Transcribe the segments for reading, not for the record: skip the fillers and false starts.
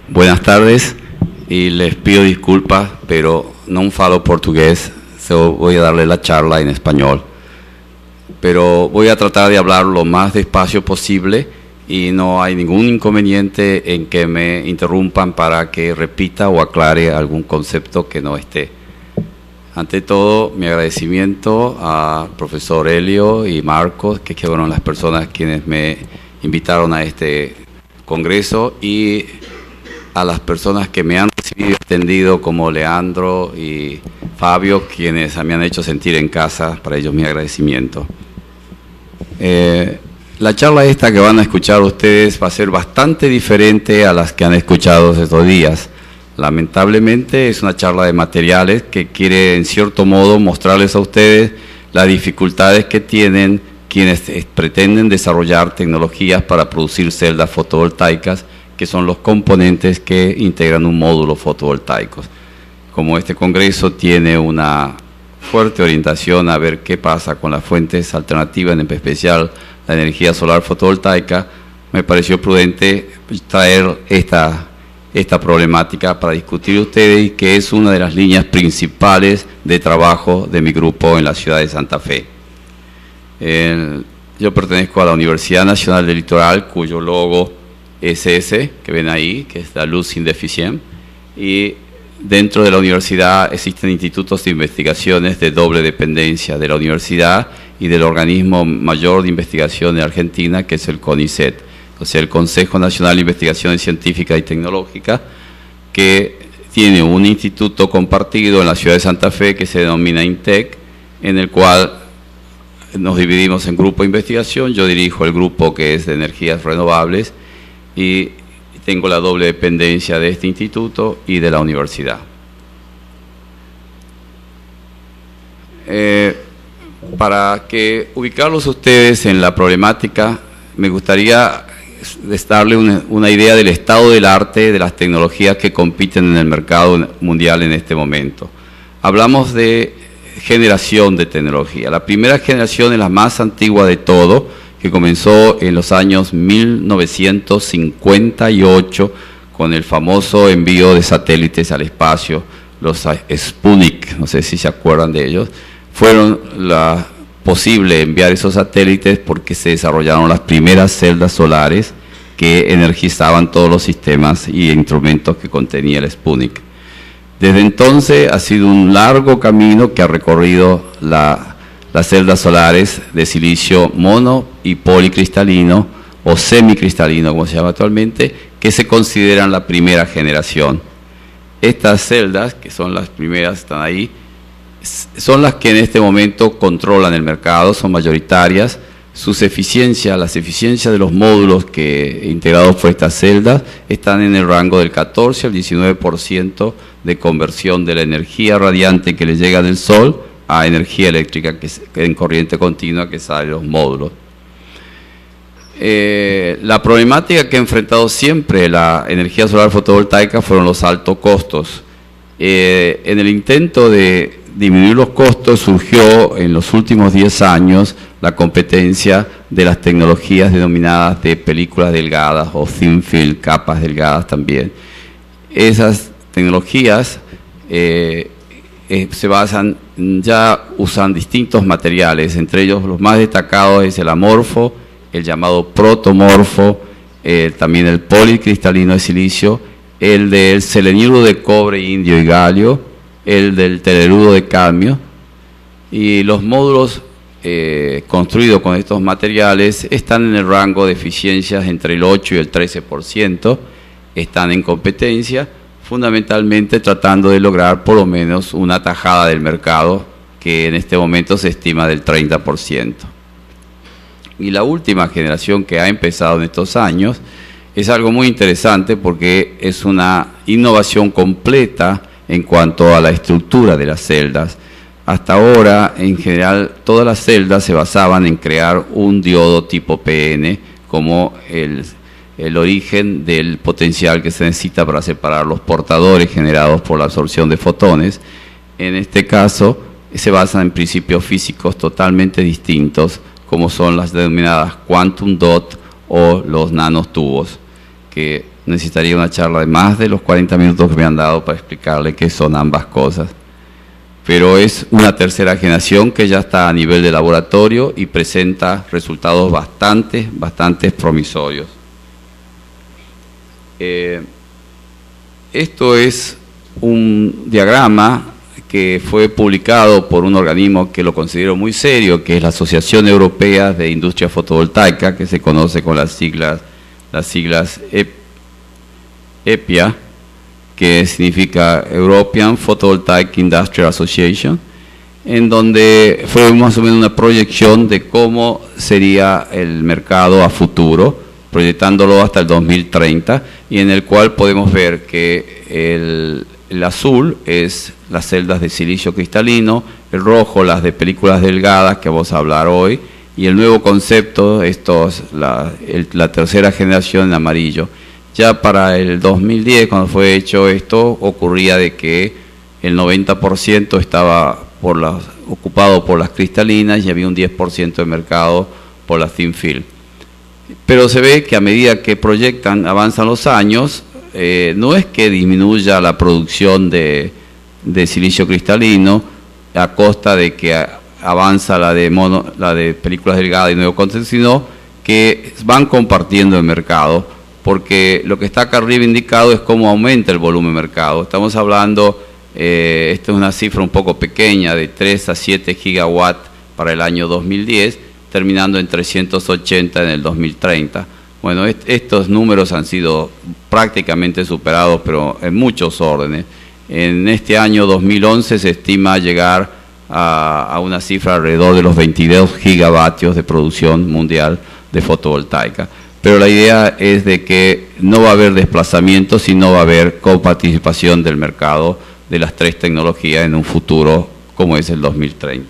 Buenas tardes y les pido disculpas, pero no falo portugués, voy a darle la charla en español. Pero voy a tratar de hablar lo más despacio posible y no hay ningún inconveniente en que me interrumpan para que repita o aclare algún concepto que no esté. Ante todo, mi agradecimiento al profesor Helio y Marcos, que fueron las personas quienes me invitaron a este congreso, y a las personas que me han recibido y atendido, como Leandro y Fabio, quienes me han hecho sentir en casa. Para ellos mi agradecimiento. La charla esta que van a escuchar ustedes va a ser bastante diferente a las que han escuchado estos días. Lamentablemente es una charla de materiales que quiere en cierto modo mostrarles a ustedes las dificultades que tienen quienes pretenden desarrollar tecnologías para producir celdas fotovoltaicas, que son los componentes que integran un módulo fotovoltaico. Como este congreso tiene una fuerte orientación a ver qué pasa con las fuentes alternativas, en especial la energía solar fotovoltaica, me pareció prudente traer esta problemática para discutir ustedes, y que es una de las líneas principales de trabajo de mi grupo en la ciudad de Santa Fe. Yo pertenezco a la Universidad Nacional del Litoral, cuyo logo es ese que ven ahí, que es la luz sin deficiencia, y dentro de la universidad existen institutos de investigaciones de doble dependencia de la universidad y del organismo mayor de investigación de Argentina, que es el CONICET, o sea, el Consejo Nacional de Investigaciones Científicas y Tecnológicas, que tiene un instituto compartido en la ciudad de Santa Fe que se denomina INTEC, en el cual nos dividimos en grupo de investigación. Yo dirijo el grupo que es de energías renovables y tengo la doble dependencia de este instituto y de la universidad. Para que ubicarlos ustedes en la problemática, me gustaría darle una idea del estado del arte de las tecnologías que compiten en el mercado mundial en este momento. Hablamos de generación de tecnología. La primera generación es la más antigua de todo, que comenzó en los años 1958 con el famoso envío de satélites al espacio, los Sputnik, no sé si se acuerdan de ellos. Fueron posible enviar esos satélites porque se desarrollaron las primeras celdas solares que energizaban todos los sistemas y instrumentos que contenía el Sputnik. Desde entonces ha sido un largo camino que ha recorrido las celdas solares de silicio mono y policristalino, o semicristalino como se llama actualmente, que se consideran la primera generación. Estas celdas, que son las primeras, están ahí, son las que en este momento controlan el mercado, son mayoritarias. Sus eficiencias, las eficiencias de los módulos integrados por estas celdas están en el rango del 14 al 19% de conversión de la energía radiante que le llega del sol a energía eléctrica en corriente continua que sale de los módulos. La problemática que ha enfrentado siempre la energía solar fotovoltaica fueron los altos costos. En el intento de disminuir los costos surgió en los últimos 10 años la competencia de las tecnologías denominadas de películas delgadas o thin film, capas delgadas también. Esas tecnologías se basan, ya usan distintos materiales, entre ellos los más destacados es el amorfo, el llamado protomorfo, también el policristalino de silicio, el del selenuro de cobre, indio y galio, el del teleruro de cadmio, y los módulos construidos con estos materiales están en el rango de eficiencias entre el 8 y el 13%, están en competencia, fundamentalmente tratando de lograr por lo menos una tajada del mercado que en este momento se estima del 30%. Y la última generación que ha empezado en estos años es algo muy interesante porque es una innovación completa en cuanto a la estructura de las celdas. Hasta ahora, en general, todas las celdas se basaban en crear un diodo tipo PN como el origen del potencial que se necesita para separar los portadores generados por la absorción de fotones. En este caso, se basan en principios físicos totalmente distintos, como son las denominadas quantum dot o los nanotubos, que necesitaría una charla de más de los 40 minutos que me han dado para explicarle qué son ambas cosas. Pero es una tercera generación que ya está a nivel de laboratorio y presenta resultados bastante promisorios. Esto es un diagrama que fue publicado por un organismo que lo considero muy serio, que es la Asociación Europea de Industria Fotovoltaica, que se conoce con las siglas EPIA, que significa European Photovoltaic Industrial Association, en donde fue más o menos una proyección de cómo sería el mercado a futuro, proyectándolo hasta el 2030, y en el cual podemos ver que el azul es las celdas de silicio cristalino, el rojo las de películas delgadas que vamos a hablar hoy, y el nuevo concepto, la tercera generación en amarillo. Ya para el 2010, cuando fue hecho esto, ocurría de que el 90% estaba ocupado por las cristalinas y había un 10% de mercado por las thin film. Pero se ve que a medida que avanzan los años, no es que disminuya la producción de silicio cristalino a costa de que avanza la de películas delgadas y nuevo concepto, sino que van compartiendo el mercado, porque lo que está acá arriba indicado es cómo aumenta el volumen de mercado. Estamos hablando, esta es una cifra un poco pequeña, de 3 a 7 gigawatts para el año 2010, terminando en 380 en el 2030. Bueno, estos números han sido prácticamente superados, pero en muchos órdenes. En este año 2011 se estima llegar a una cifra alrededor de los 22 gigavatios de producción mundial de fotovoltaica. Pero la idea es de que no va a haber desplazamiento, sino va a haber coparticipación del mercado de las tres tecnologías en un futuro como es el 2030.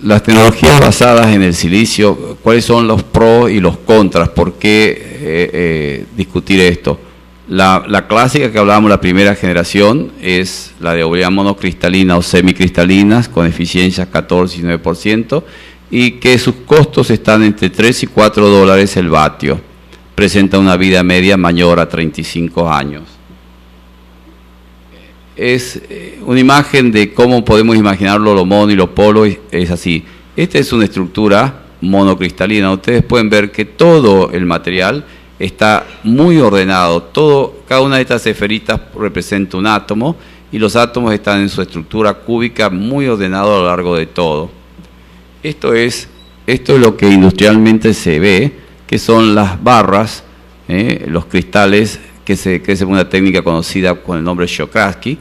Las tecnologías basadas en el silicio, ¿cuáles son los pros y los contras? ¿Por qué discutir esto? La clásica que hablábamos, la primera generación, es la de obra monocristalina o semicristalinas con eficiencias 14 y 9%, y que sus costos están entre 3 y 4 dólares el vatio. Presenta una vida media mayor a 35 años. Es una imagen de cómo podemos imaginarlo, lo mono y lo polo, es así. Esta es una estructura monocristalina. Ustedes pueden ver que todo el material está muy ordenado. Cada una de estas esferitas representa un átomo y los átomos están en su estructura cúbica muy ordenado a lo largo de todo. Esto es lo que industrialmente se ve, que son las barras, los cristales, que es una técnica conocida con el nombre Czochralski,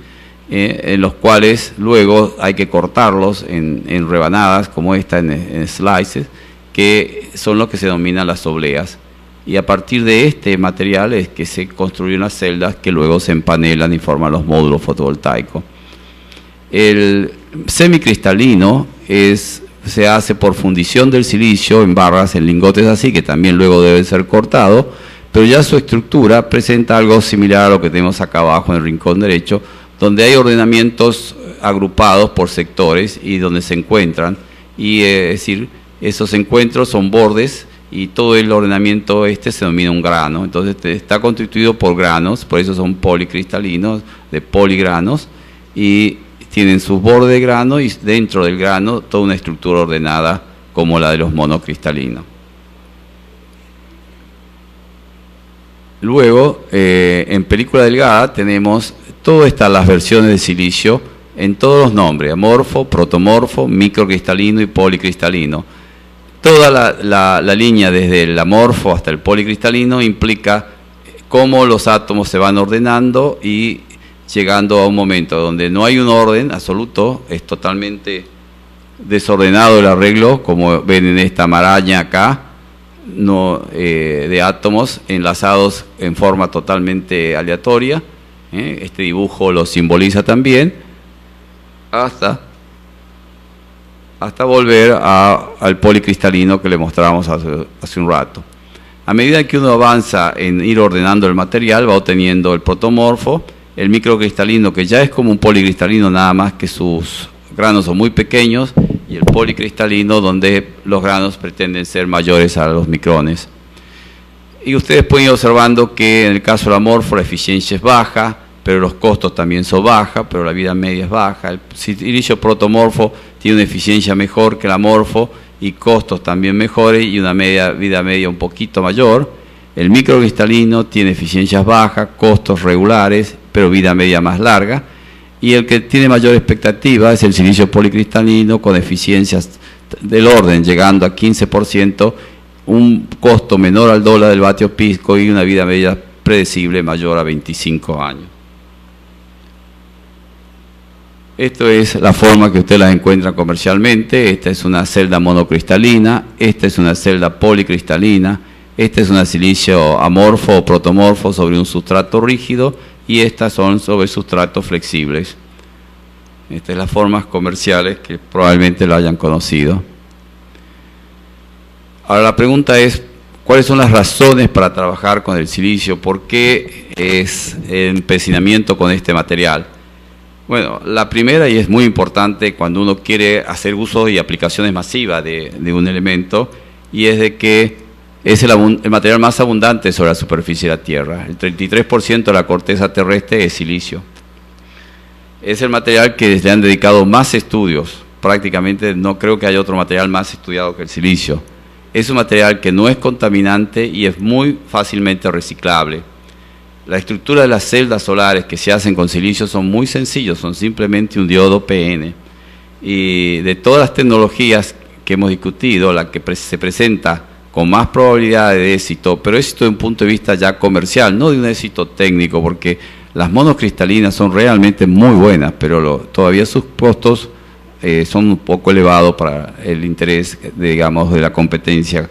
en los cuales luego hay que cortarlos en rebanadas como esta, en slices, que son los que se denominan las obleas. Y a partir de este material es que se construyen las celdas que luego se empanelan y forman los módulos fotovoltaicos. El semicristalino se hace por fundición del silicio en barras, en lingotes así, que también luego debe ser cortado, pero ya su estructura presenta algo similar a lo que tenemos acá abajo en el rincón derecho, donde hay ordenamientos agrupados por sectores y donde se encuentran, y es decir, esos encuentros son bordes y todo el ordenamiento se denomina un grano. Entonces está constituido por granos, por eso son policristalinos, de poligranos, y tienen sus bordes de grano y dentro del grano toda una estructura ordenada como la de los monocristalinos. Luego, en película delgada tenemos todas las versiones de silicio en todos los nombres: amorfo, protomorfo, microcristalino y policristalino. Toda la línea desde el amorfo hasta el policristalino implica cómo los átomos se van ordenando y llegando a un momento donde no hay un orden absoluto, es totalmente desordenado el arreglo, como ven en esta maraña acá, de átomos enlazados en forma totalmente aleatoria. Este dibujo lo simboliza también, hasta volver al policristalino que le mostrábamos hace un rato. A medida que uno avanza en ir ordenando el material, va obteniendo el protomorfo, el microcristalino, que ya es como un policristalino, nada más que sus granos son muy pequeños, y el policristalino, donde los granos pretenden ser mayores a los micrones. Y ustedes pueden ir observando que en el caso del amorfo la eficiencia es baja, pero los costos también son bajos, pero la vida media es baja. El silicio protomorfo tiene una eficiencia mejor que el amorfo y costos también mejores y una vida media un poquito mayor. El microcristalino tiene eficiencias bajas, costos regulares, pero vida media más larga. Y el que tiene mayor expectativa es el silicio policristalino con eficiencias del orden, llegando a 15%, un costo menor al dólar del vatio pisco y una vida media predecible mayor a 25 años. Esto es la forma que ustedes las encuentran comercialmente. Esta es una celda monocristalina, esta es una celda policristalina, esta es una silicio amorfo o protomorfo sobre un sustrato rígido y estas son sobre sustratos flexibles. Estas son las formas comerciales que probablemente lo hayan conocido. Ahora la pregunta es, ¿cuáles son las razones para trabajar con el silicio? ¿Por qué es el empecinamiento con este material? Bueno, la primera, y es muy importante cuando uno quiere hacer uso y aplicaciones masivas de un elemento, y es de que es el material más abundante sobre la superficie de la Tierra. El 33% de la corteza terrestre es silicio. Es el material que le han dedicado más estudios. Prácticamente no creo que haya otro material más estudiado que el silicio. Es un material que no es contaminante y es muy fácilmente reciclable. La estructura de las celdas solares que se hacen con silicio son muy sencillos, son simplemente un diodo PN. Y de todas las tecnologías que hemos discutido, la que se presenta con más probabilidad de éxito, pero éxito de un punto de vista ya comercial, no de un éxito técnico, porque las monocristalinas son realmente muy buenas, pero todavía sus costos son un poco elevados para el interés, digamos, de la competencia.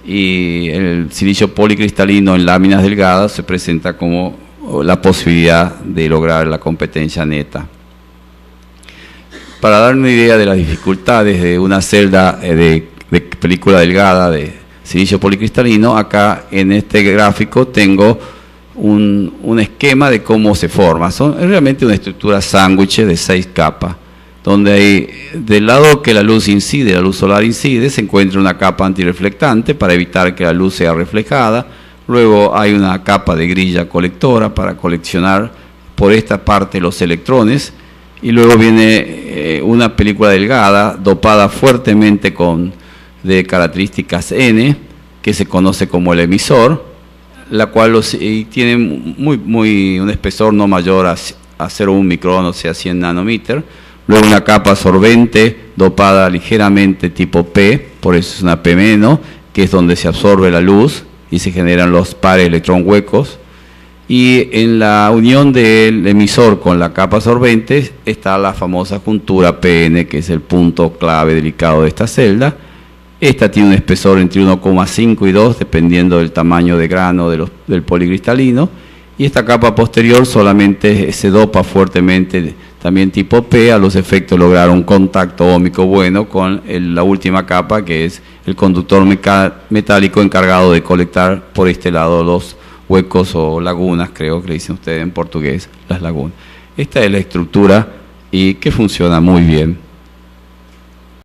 Y el silicio policristalino en láminas delgadas se presenta como la posibilidad de lograr la competencia neta. Para dar una idea de las dificultades de una celda de película delgada de silicio policristalino, acá en este gráfico tengo un esquema de cómo se forma. Es realmente una estructura sándwich de 6 capas, donde hay, del lado que la luz incide, la luz solar incide, se encuentra una capa antirreflectante para evitar que la luz sea reflejada. Luego hay una capa de grilla colectora para coleccionar por esta parte los electrones. Y luego viene una película delgada, dopada fuertemente de características N, que se conoce como el emisor, la cual tiene un espesor no mayor a 0,1 micrón, o sea 100 nanómetros. Luego una capa absorbente dopada ligeramente tipo P, por eso es una P-, que es donde se absorbe la luz y se generan los pares electrón huecos. Y en la unión del emisor con la capa absorbente está la famosa juntura PN, que es el punto clave delicado de esta celda. Esta tiene un espesor entre 1,5 y 2, dependiendo del tamaño de grano del policristalino. Y esta capa posterior solamente se dopa fuertemente, también tipo P, a los efectos de lograr un contacto óhmico bueno con la última capa, que es el conductor metálico encargado de colectar por este lado los huecos o lagunas, creo que le dicen ustedes en portugués, las lagunas. Esta es la estructura y que funciona muy bien.